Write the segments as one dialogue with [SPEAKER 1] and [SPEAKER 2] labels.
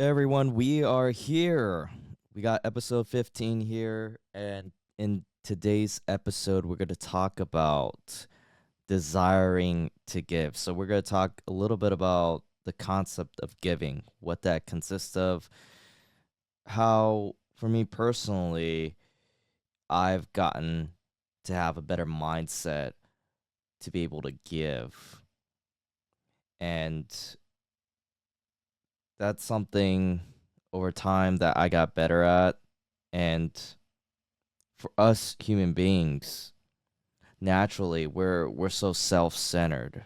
[SPEAKER 1] Everyone, we are here. We got episode 15 here, and in today's episode, we're going to talk about desiring to give. So, we're going to talk a little bit about the concept of giving, what that consists of, how, for me personally, I've gotten to have a better mindset to be able to give. And that's something over time that I got better at. And for us human beings, naturally we're so self-centered.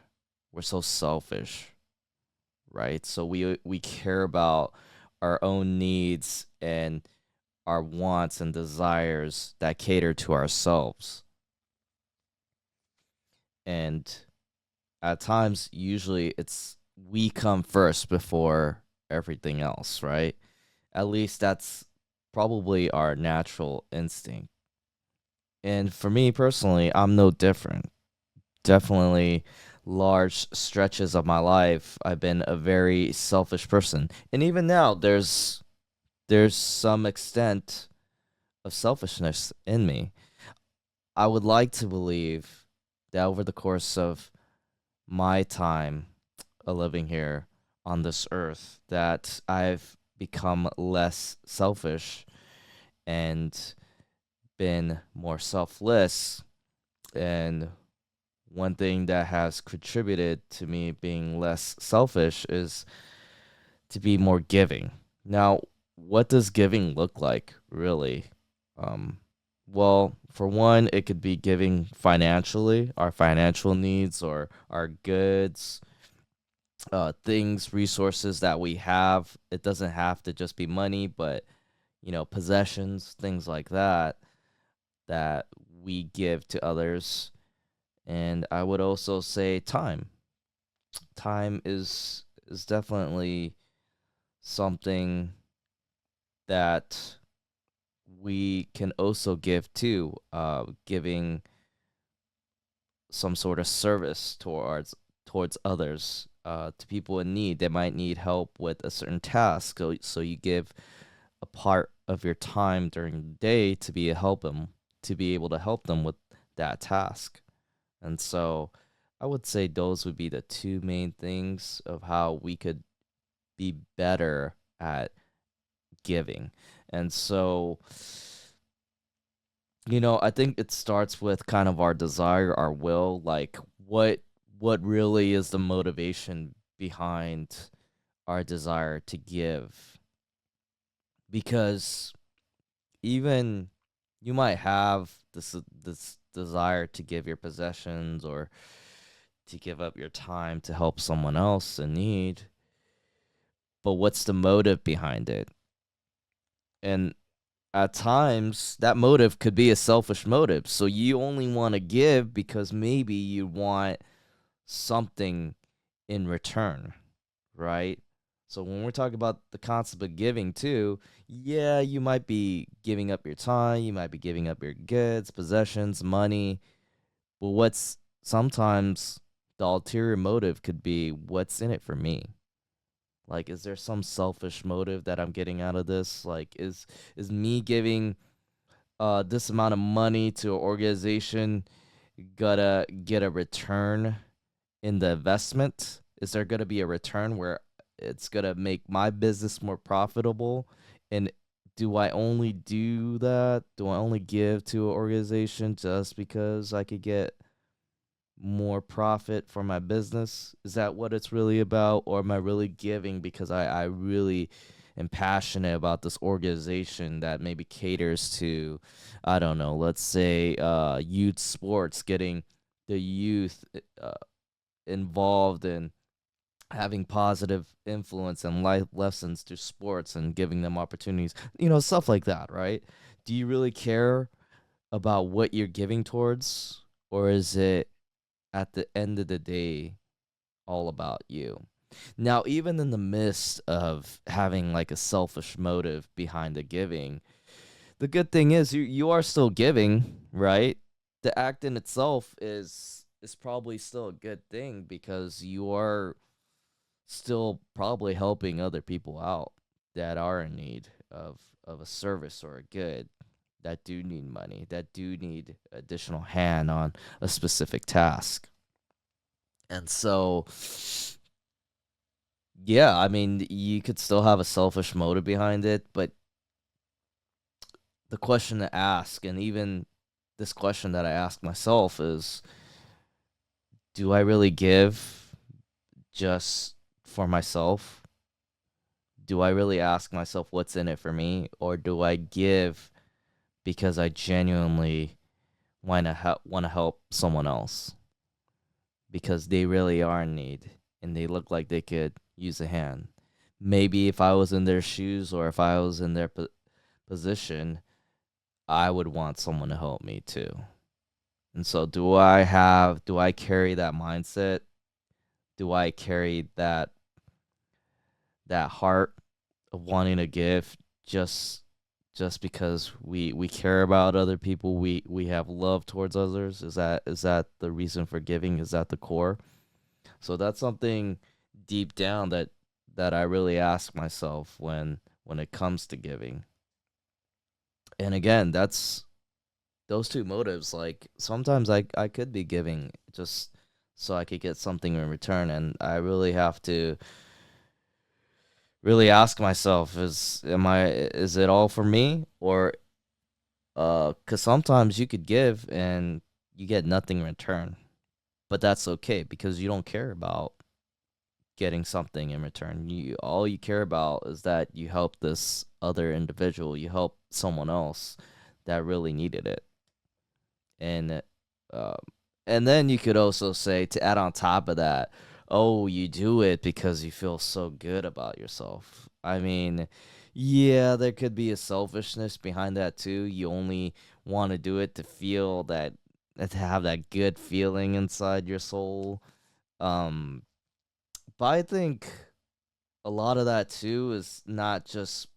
[SPEAKER 1] We're so selfish, right? So we care about our own needs and our wants and desires that cater to ourselves. And at times usually it's we come first before everything else, right? At least that's probably our natural instinct. And for me personally, I'm no different. Definitely large stretches of my life, I've been a very selfish person. And even now, there's some extent of selfishness in me. I would like to believe that over the course of my time living here on this earth, that I've become less selfish and been more selfless. And one thing that has contributed to me being less selfish is to be more giving. Now, what does giving look like, really? Um, well, for one, it could be giving financially, our financial needs or our goods, things, resources that we have. It doesn't have to just be money, but possessions, things like that that we give to others. And I would also say time. Time is definitely something that we can also give to, giving some sort of service towards others, to people in need. They might need help with a certain task, so you give a part of your time during the day to be able to help them with that task. And so I would say those would be the two main things of how we could be better at giving. And so, I think it starts with kind of our desire, our will, like what really is the motivation behind our desire to give. Because even you might have this desire to give your possessions or to give up your time to help someone else in need, but what's the motive behind it? And at times that motive could be a selfish motive. So you only want to give because maybe you want something in return, right? So when we're talking about the concept of giving too, yeah, you might be giving up your time, you might be giving up your goods, possessions, money, but what's sometimes the ulterior motive could be what's in it for me. Like, is there some selfish motive that I'm getting out of this? Like, is me giving this amount of money to an organization gonna get a return in the investment? Is there gonna be a return where it's gonna make my business more profitable? And do I only do that? Do I only give to an organization just because I could get more profit for my business? Is that what it's really about? Or am I really giving because I really am passionate about this organization that maybe caters to, I don't know, let's say youth sports, getting the youth involved in having positive influence and life lessons through sports and giving them opportunities, stuff like that, right? Do you really care about what you're giving towards? Or is it at the end of the day all about you? Now, even in the midst of having like a selfish motive behind the giving, the good thing is you are still giving, right? The act in itself is probably still a good thing because you are still probably helping other people out. that are in need of a service or a good, that do need money, that do need additional hand on a specific task. And so, yeah, I mean, you could still have a selfish motive behind it, but the question to ask, and even this question that I ask myself, is, do I really give just for myself? Do I really ask myself what's in it for me, or do I give because I genuinely want to help someone else because they really are in need and they look like they could use a hand? Maybe if I was in their shoes or if I was in their position, I would want someone to help me too. And so do I carry that mindset? Do I carry that heart of wanting to give just because we care about other people, we have love towards others? Is that the reason for giving? Is that the core? So that's something deep down that I really ask myself when it comes to giving. And again, that's those two motives. Like sometimes I could be giving just so I could get something in return, and I really have to really ask myself, is it all for me, or cuz sometimes you could give and you get nothing in return, but that's okay because you don't care about getting something in return. You All you care about is that you help this other individual, you help someone else that really needed it. And um and then you could also say, to add on top of that, oh, you do it because you feel so good about yourself. I mean, yeah, there could be a selfishness behind that too. You only want to do it to feel that, to have that good feeling inside your soul. um but I think a lot of that too is not just,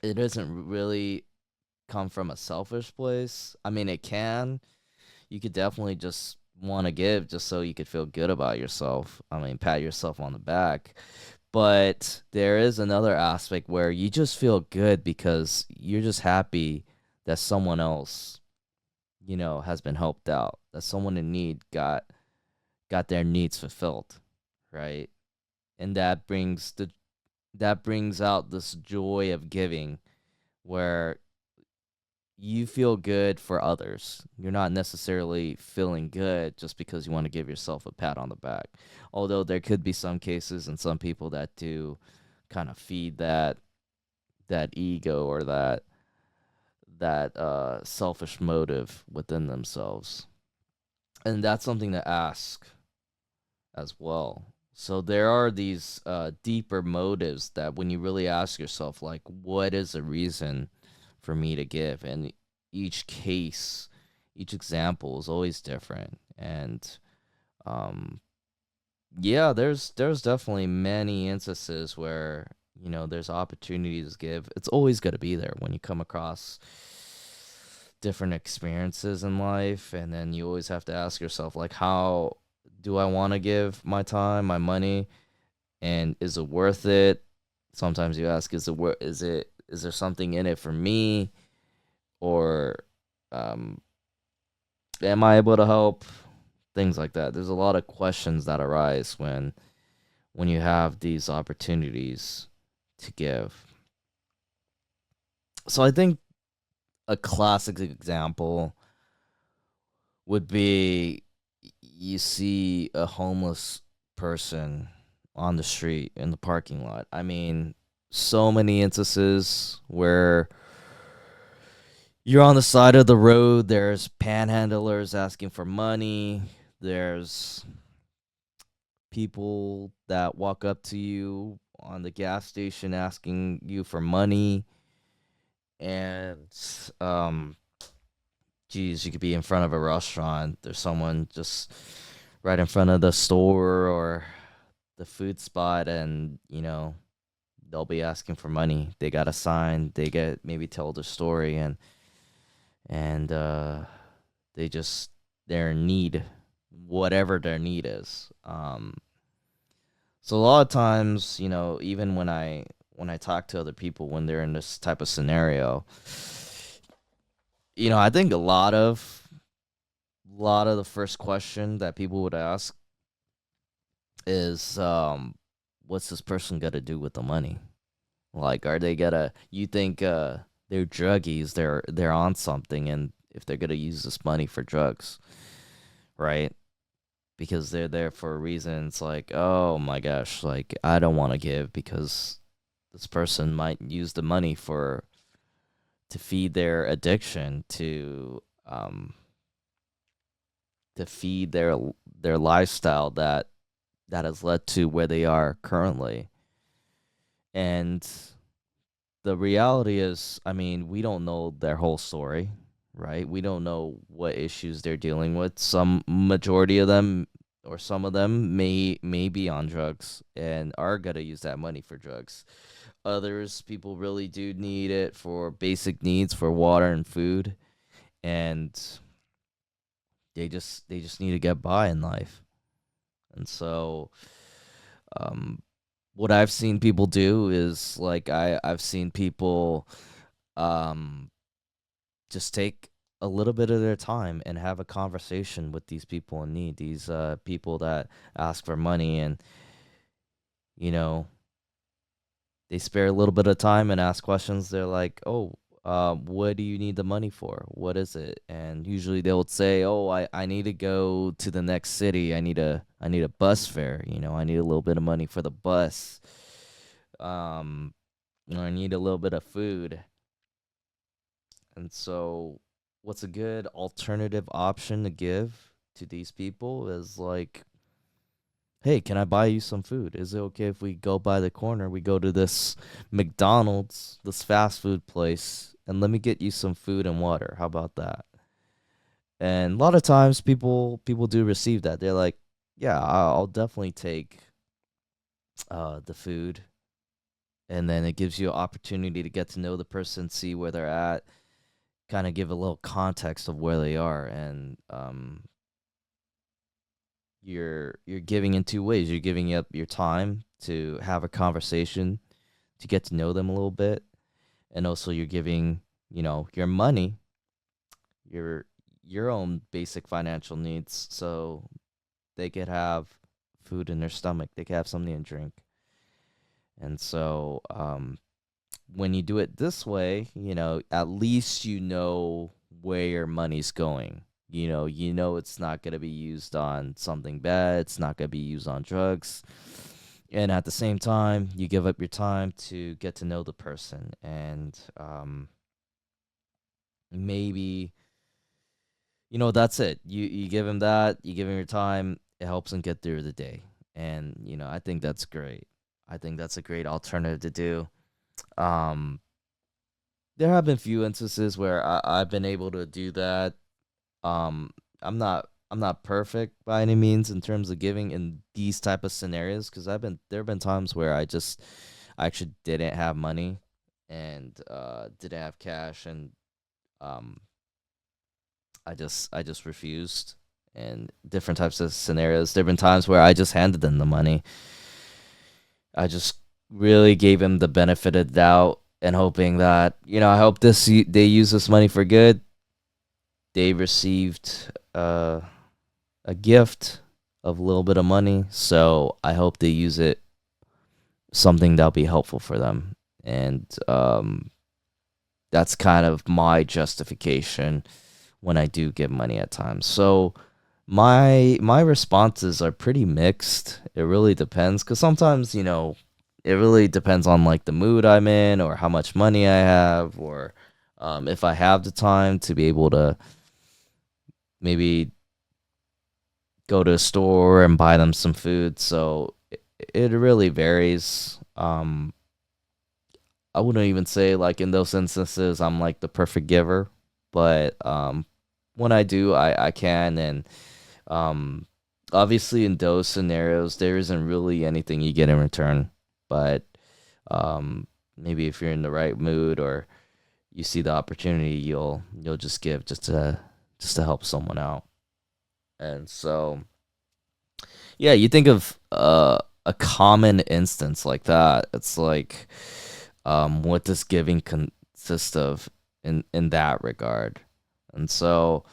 [SPEAKER 1] it doesn't really come from a selfish place. I mean, it can. You could definitely just want to give just so you could feel good about yourself. I mean, pat yourself on the back. But there is another aspect where you just feel good because you're just happy that someone else, has been helped out, that someone in need got their needs fulfilled, right? And that brings out this joy of giving, where you feel good for others. You're not necessarily feeling good just because you want to give yourself a pat on the back. Although there could be some cases and some people that do kind of feed that ego, or that selfish motive within themselves. And that's something to ask as well. So there are these deeper motives that, when you really ask yourself, like, what is the reason for me to give? And each case, each example is always different. And um, yeah, there's definitely many instances where, there's opportunities to give. It's always going to be there when you come across different experiences in life, and then you always have to ask yourself, like, how do I want to give my time, my money, and is it worth it? Sometimes you ask, is there something in it for me, or um am I able to help? Things like that. There's a lot of questions that arise when you have these opportunities to give. So I think a classic example would be, you see a homeless person on the street in the parking lot. I mean, so many instances where you're on the side of the road, there's panhandlers asking for money, there's people that walk up to you on the gas station asking you for money, and um geez, you could be in front of a restaurant, there's someone just right in front of the store or the food spot, and they'll be asking for money. They got a sign, they get maybe told a story, and they just, they're in need, whatever their need is. So a lot of times, even when when I talk to other people when they're in this type of scenario, I think a lot of the first question that people would ask is, what's this person got to do with the money? Like, are they gonna? You think they're druggies? They're on something, and if they're gonna use this money for drugs, right? Because they're there for a reason. It's like, oh my gosh, like I don't want to give because this person might use the money for to feed their addiction, to feed their lifestyle that has led to where they are currently. And the reality is, I mean, we don't know their whole story, right? We don't know what issues they're dealing with. Some majority of them or some of them may be on drugs and are gonna use that money for drugs. Others people really do need it for basic needs for water and food, and they just need to get by in life. And so um what I've seen people do is like I've seen people um just take a little bit of their time and have a conversation with these people in need, these people that ask for money, and you know they spare a little bit of time and ask questions. They're like, oh, what do you need the money for? What is it? And usually they would say, oh, I need to go to the next city. I need a bus fare. I need a little bit of money for the bus. um or I need a little bit of food. And so, what's a good alternative option to give to these people is like, hey, can I buy you some food? Is it okay if we go by the corner? We go to this McDonald's, this fast food place, and let me get you some food and water. How about that? And a lot of times people do receive that. They're like, yeah, I'll definitely take the food. And then it gives you an opportunity to get to know the person, see where they're at, kind of give a little context of where they are. And you're giving in two ways. You're giving up your time to have a conversation, to get to know them a little bit, and also you're giving, your money, your your own basic financial needs, so they could have food in their stomach, they could have something to drink. And so when you do it this way, at least you know where your money's going. You know it's not going to be used on something bad. It's not going to be used on drugs. And at the same time, you give up your time to get to know the person. And maybe, that's it. You give him that, you give him your time, it helps him get through the day. And, I think that's great. I think that's a great alternative to do. Um, there have been few instances where I've been able to do that. Um, I'm not perfect by any means in terms of giving in these type of scenarios, because there have been times where I actually didn't have money and didn't have cash, and um I just refused. And different types of scenarios. There've been times where I just handed them the money. I just really gave him the benefit of the doubt and hoping that, I hope they use this money for good. They received a gift of a little bit of money, so I hope they use it something that'll be helpful for them. And that's kind of my justification when I do give money at times. So my responses are pretty mixed. It really depends, because sometimes, it really depends on like the mood I'm in, or how much money I have, or if I have the time to be able to maybe go to a store and buy them some food. So it really varies. I wouldn't even say like in those instances I'm like the perfect giver, but when I do, I can. And um, obviously in those scenarios there isn't really anything you get in return, but maybe if you're in the right mood, or you see the opportunity, you'll just give, just to help someone out. And so, yeah, you think of a common instance like that. It's like, what does giving consist of in that regard. And so,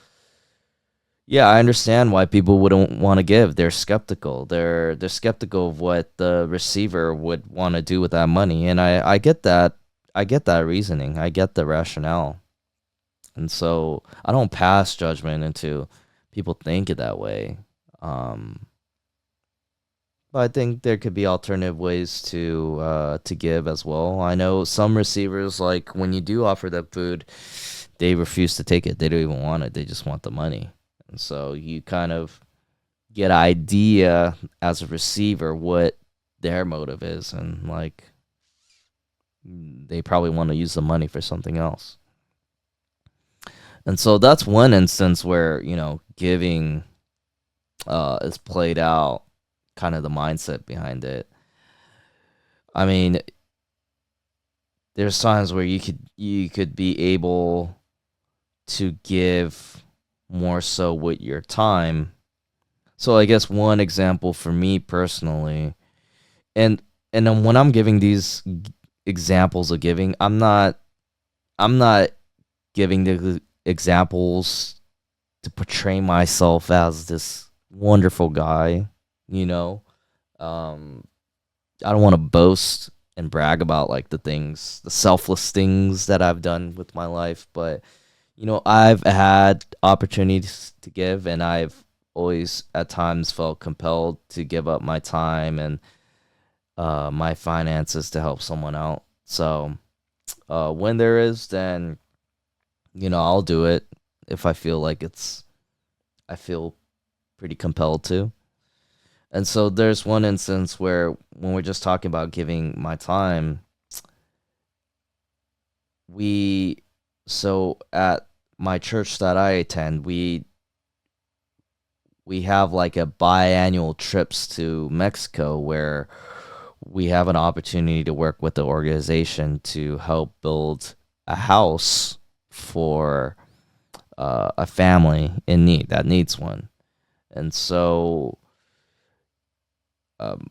[SPEAKER 1] yeah, I understand why people wouldn't want to give. They're skeptical. They're skeptical of what the receiver would want to do with that money, and I get that. I get that reasoning. I get the rationale. And so I don't pass judgment into people think it that way. Um, but I think there could be alternative ways to give as well. I know some receivers, like when you do offer them food, they refuse to take it. They don't even want it. They just want the money. And so you kind of get an idea as a receiver what their motive is, and like they probably want to use the money for something else. And so that's one instance where, giving is played out, kind of the mindset behind it. I mean, there's times where you could be able to give more so with your time. So I guess one example for me personally, and then when I'm giving these examples of giving, I'm not giving the examples to portray myself as this wonderful guy, you know. Um, I don't want to boast and brag about like the selfless things that I've done with my life, but I've had opportunities to give, and I've always at times felt compelled to give up my time and my finances to help someone out. So when there is, then I'll do it if I feel like I feel pretty compelled to. And so there's one instance where when we're just talking about giving my time, we so at my church that I attend, we have like a biannual trips to Mexico where we have an opportunity to work with the organization to help build a house for a family in need that needs one. And so um,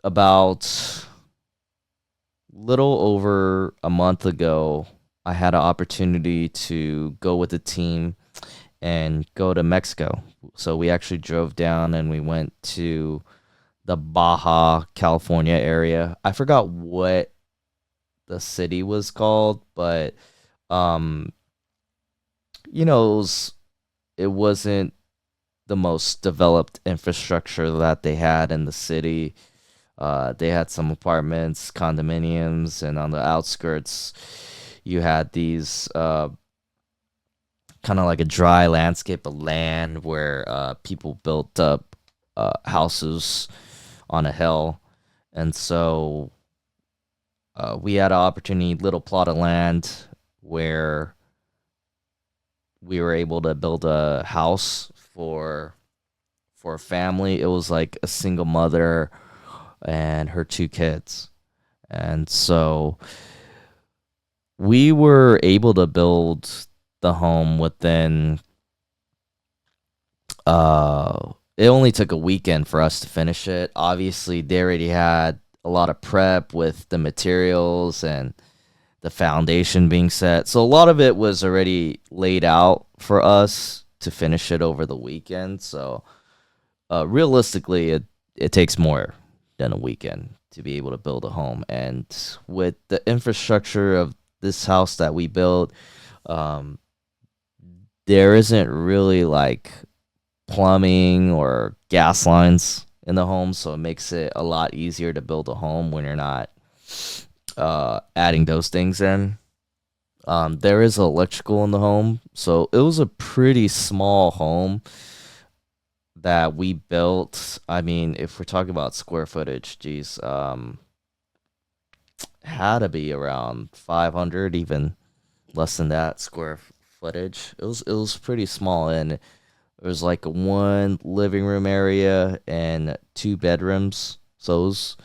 [SPEAKER 1] about little over a month ago, I had an opportunity to go with the team and go to Mexico. So we actually drove down and we went to the Baja California area. I forgot what the city was called, but um, it wasn't the most developed infrastructure that they had in the city. They had some apartments, condominiums, and on the outskirts, you had these kind of like a dry landscape of land where people built up houses on a hill. And so we had an opportunity, little plot of land where we were able to build a house for a family. It was like a single mother and her two kids. And so we were able to build the home within it only took a weekend for us to finish it. Obviously, they already had a lot of prep with the materials and the foundation being set. So a lot of it was already laid out for us to finish it over the weekend. So realistically, it takes more than a weekend to be able to build a home. And with the infrastructure of this house that we built, um, there isn't really like plumbing or gas lines in the home, so it makes it a lot easier to build a home when you're not adding those things in. There is electrical in the home, so it was a pretty small home that we built. I mean, if we're talking about square footage, geez, had to be around 500, even less than that square footage. It was pretty small, and there was like one living room area and two bedrooms. So it was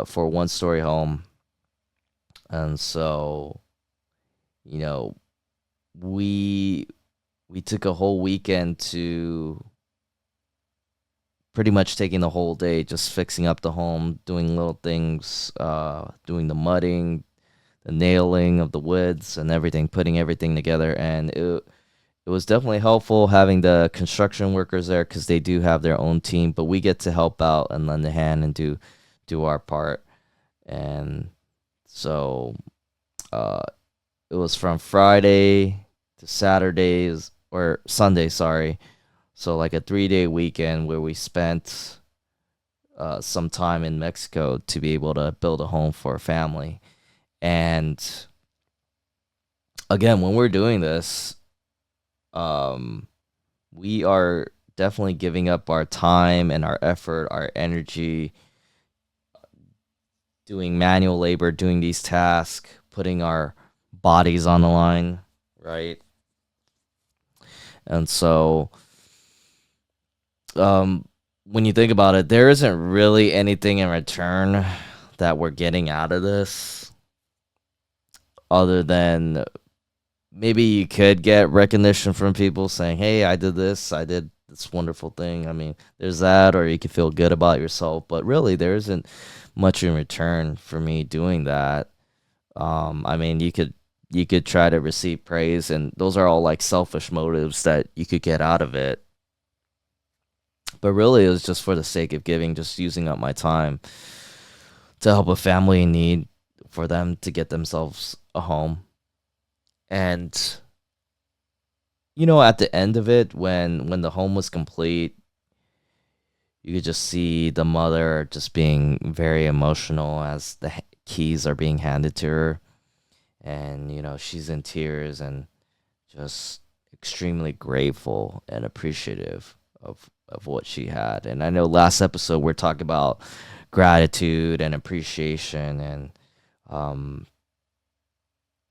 [SPEAKER 1] for a one-story home. And so, you know, we we took a whole weekend to pretty much taking the whole day just fixing up the home, doing little things, doing the mudding, the nailing of the woods and everything, putting everything together. And it was definitely helpful having the construction workers there because they do have their own team, but we get to help out and lend a hand and do our part. And so uh, it was from Friday to Saturdays or Sunday, sorry. So like a 3-day weekend where we spent some time in Mexico to be able to build a home for a family. And again, when we're doing this, um, we are definitely giving up our time and our effort, our energy, doing manual labor, doing these tasks, putting our bodies on the line, right? And so, um, when you think about it, there isn't really anything in return that we're getting out of this other than maybe you could get recognition from people saying, "Hey, I did this. I did this wonderful thing." I mean, there's that, or you could feel good about yourself. But really, there isn't much in return for me doing that. I mean, you could try to receive praise, and those are all like selfish motives that you could get out of it. But really, it was just for the sake of giving, just using up my time to help a family in need, for them to get themselves a home. And at the end of it, when the home was complete, you could just see the mother just being very emotional as the keys are being handed to her, and she's in tears and just extremely grateful and appreciative of what she had. And I know last episode we're talking about gratitude and appreciation, and um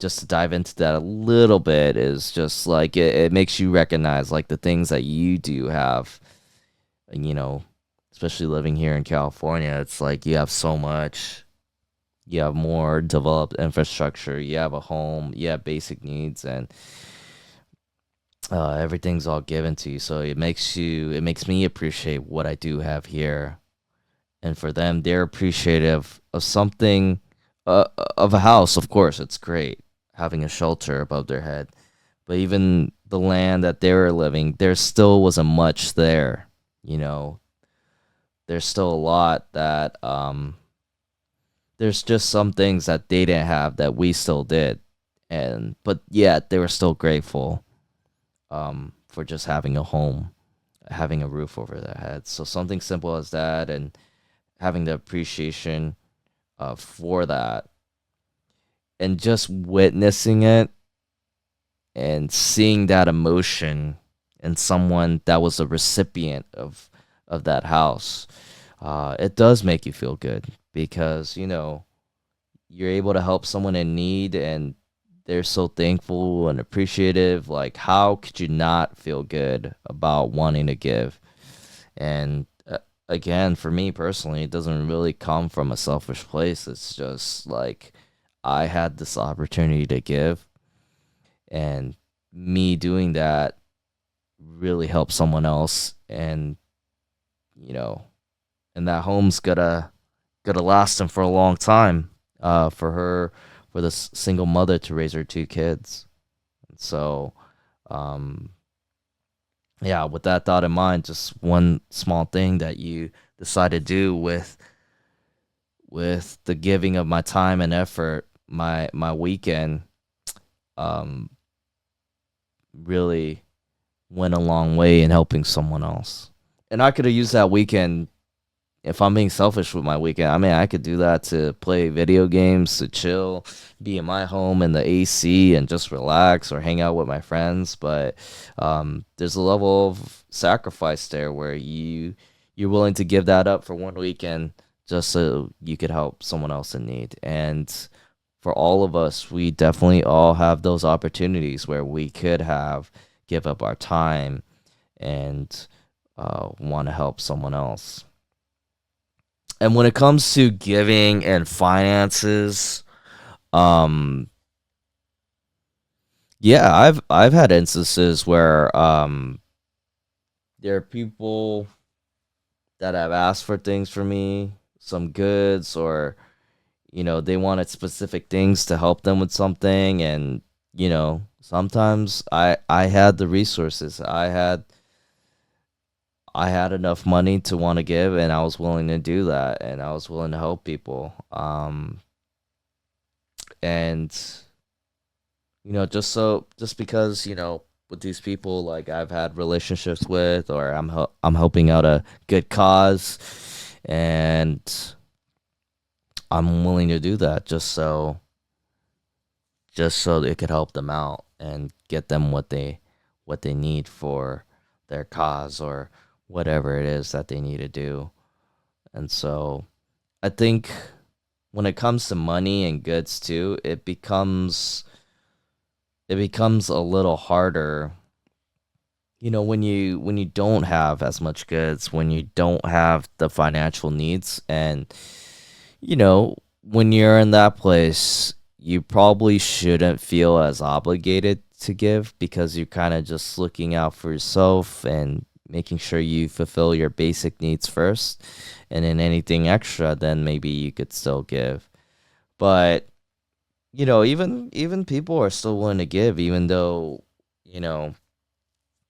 [SPEAKER 1] just to dive into that a little bit is just like it makes you recognize like the things that you do have, and especially living here in California, it's like you have so much. You have more developed infrastructure, you have a home, you have basic needs, and everything's all given to you. So it makes me appreciate what I do have here. And for them, they're appreciative of something, of a house. Of course, it's great having a shelter above their head, but even the land that they were living, there still wasn't much there. You know, there's still a lot that there's just some things that they didn't have that we still did, and but yet they were still grateful for just having a home, having a roof over their heads. So something simple as that, and having the appreciation for that, and just witnessing it and seeing that emotion in someone that was a recipient of that house, it does make you feel good because you're able to help someone in need, and they're so thankful and appreciative. Like, how could you not feel good about wanting to give? And again, for me personally, it doesn't really come from a selfish place. It's just like I had this opportunity to give, and me doing that really helps someone else. And you know and that home's gotta last them for a long time, for this single mother to raise her two kids. So um yeah, with that thought in mind, just one small thing that you decide to do with the giving of my time and effort, my weekend, um really went a long way in helping someone else. And I could have used that weekend, if I'm being selfish with my weekend. I mean, I could do that to play video games, to chill, be in my home in the AC and just relax, or hang out with my friends. But there's a level of sacrifice there where you're willing to give that up for one weekend just so you could help someone else in need. And for all of us, we definitely all have those opportunities where we could have give up our time and want to help someone else. And when it comes to giving and finances, um, yeah, I've had instances where there are people that have asked for things for me, some goods, or they wanted specific things to help them with something. And sometimes I had the resources. I had enough money to want to give, and I was willing to do that, and I was willing to help people. And just because with these people, like, I've had relationships with, or I'm helping out a good cause, and I'm willing to do that just so it could help them out and get them what they need for their cause, or whatever it is that they need to do. And so I think when it comes to money and goods too, it becomes a little harder, when you don't have as much goods, when you don't have the financial needs. And when you're in that place, you probably shouldn't feel as obligated to give, because you're kind of just looking out for yourself and making sure you fulfill your basic needs first. And then anything extra, then maybe you could still give. But even people are still willing to give, even though you know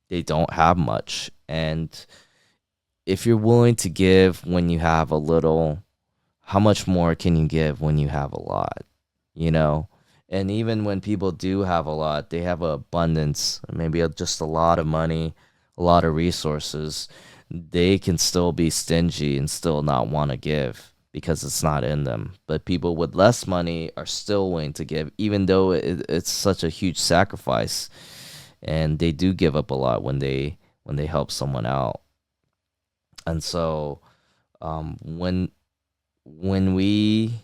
[SPEAKER 1] they don't have much. And if you're willing to give when you have a little, how much more can you give when you have a lot? you know and even when people do have a lot, they have abundance, maybe just a lot of money, a lot of resources. They can still be stingy and still not want to give because it's not in them. But people with less money are still willing to give, even though it's such a huge sacrifice, and they do give up a lot when they help someone out. And so, when we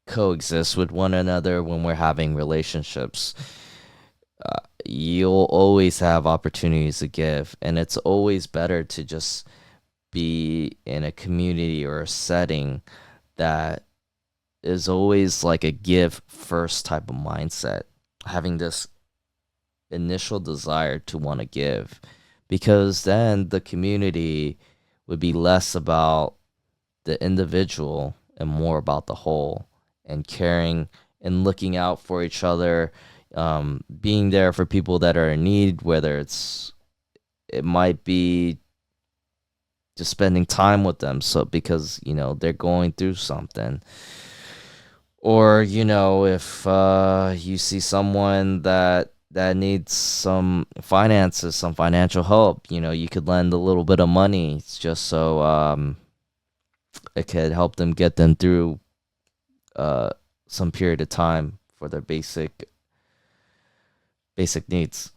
[SPEAKER 1] coexist with one another, when we're having relationships, you'll always have opportunities to give, and it's always better to just be in a community or a setting that is always like a give first type of mindset, having this initial desire to want to give, because then the community would be less about the individual and more about the whole, and caring and looking out for each other, being there for people that are in need, whether it might be just spending time with them, so because they're going through something. Or if you see someone that needs some finances, some financial help, you could lend a little bit of money just so it could help them get them through uh some period of time for their basic needs.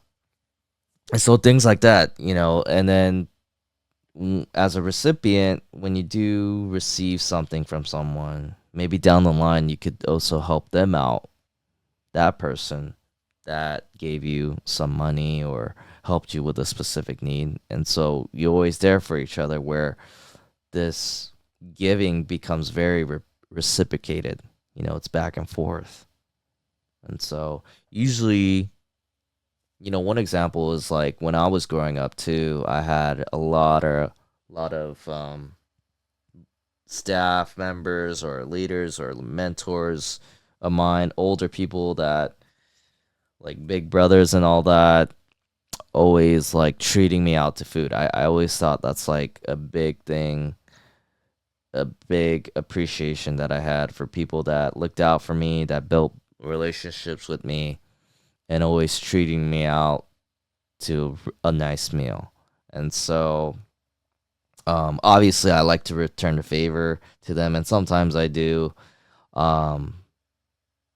[SPEAKER 1] And so things like that, and then, as a recipient, when you do receive something from someone, maybe down the line you could also help them out, that person that gave you some money or helped you with a specific need. And so you're always there for each other, where this giving becomes very reciprocated. It's back and forth. And so usually, one example is like when I was growing up too, I had a lot of staff members or leaders or mentors of mine, older people, that, like, big brothers and all that, always like treating me out to food. I always thought that's like a big thing, a big appreciation that I had for people that looked out for me, that built relationships with me, and always treating me out to a nice meal. And so, obviously, I like to return the favor to them, and sometimes I do. Um,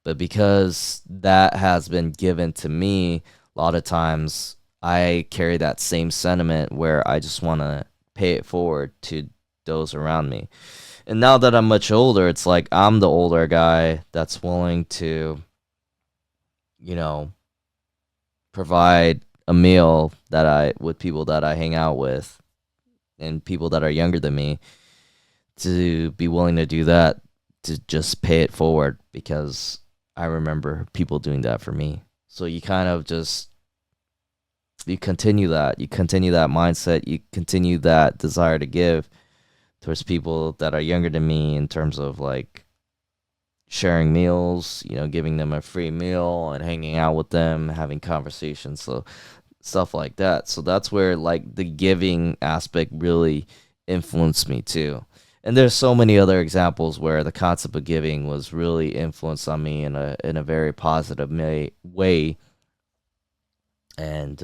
[SPEAKER 1] but because that has been given to me, a lot of times I carry that same sentiment where I just want to pay it forward to those around me. And now that I'm much older, it's like I'm the older guy that's willing to, you know, provide a meal that I with people that I hang out with, and people that are younger than me, to be willing to do that, to just pay it forward, because I remember people doing that for me. So you kind of just you continue that mindset, you continue that desire to give, towards people that are younger than me in terms of like sharing meals, giving them a free meal and hanging out with them, having conversations, so stuff like that. So that's where like the giving aspect really influenced me too. And there's so many other examples where the concept of giving was really influenced on me in a very positive way, and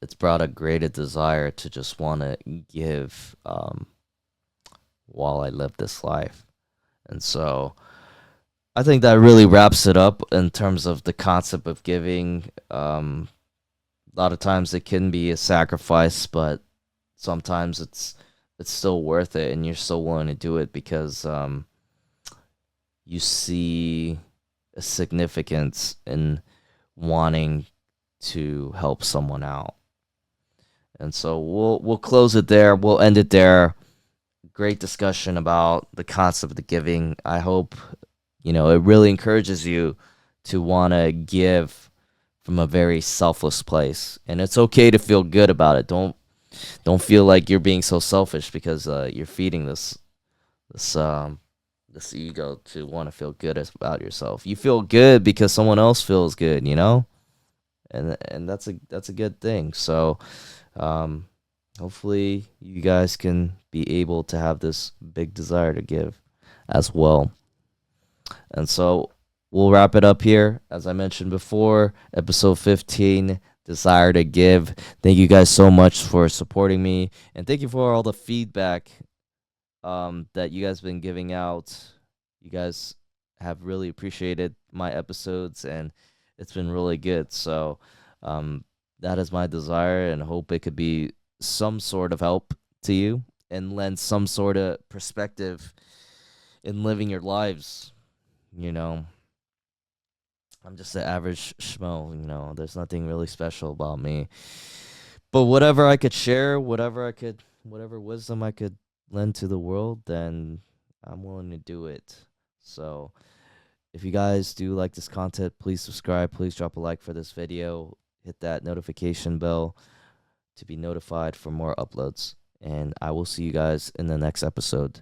[SPEAKER 1] it's brought a greater desire to just want to give while I live this life. And so I think that really wraps it up in terms of the concept of giving. A lot of times it can be a sacrifice, but sometimes it's still worth it, and you're still willing to do it because you see a significance in wanting to help someone out. And so we'll close it there. We'll end it there. Great discussion about the concept of the giving. I hope it really encourages you to want to give from a very selfless place, and it's okay to feel good about it. Don't feel like you're being so selfish because you're feeding this this ego to want to feel good about yourself. You feel good because someone else feels good, and that's a good thing. So um, hopefully you guys can be able to have this big desire to give as well. And so we'll wrap it up here. As I mentioned before, episode 15, Desire to Give. Thank you guys so much for supporting me. And thank you for all the feedback that you guys have been giving out. You guys have really appreciated my episodes, and it's been really good. So that is my desire, and hope it could be some sort of help to you and lend some sort of perspective in living your lives. I'm just an average schmo. There's nothing really special about me. But whatever I could share, whatever wisdom I could lend to the world, then I'm willing to do it. So if you guys do like this content, please subscribe. Please drop a like for this video. Hit that notification bell to be notified for more uploads. And I will see you guys in the next episode.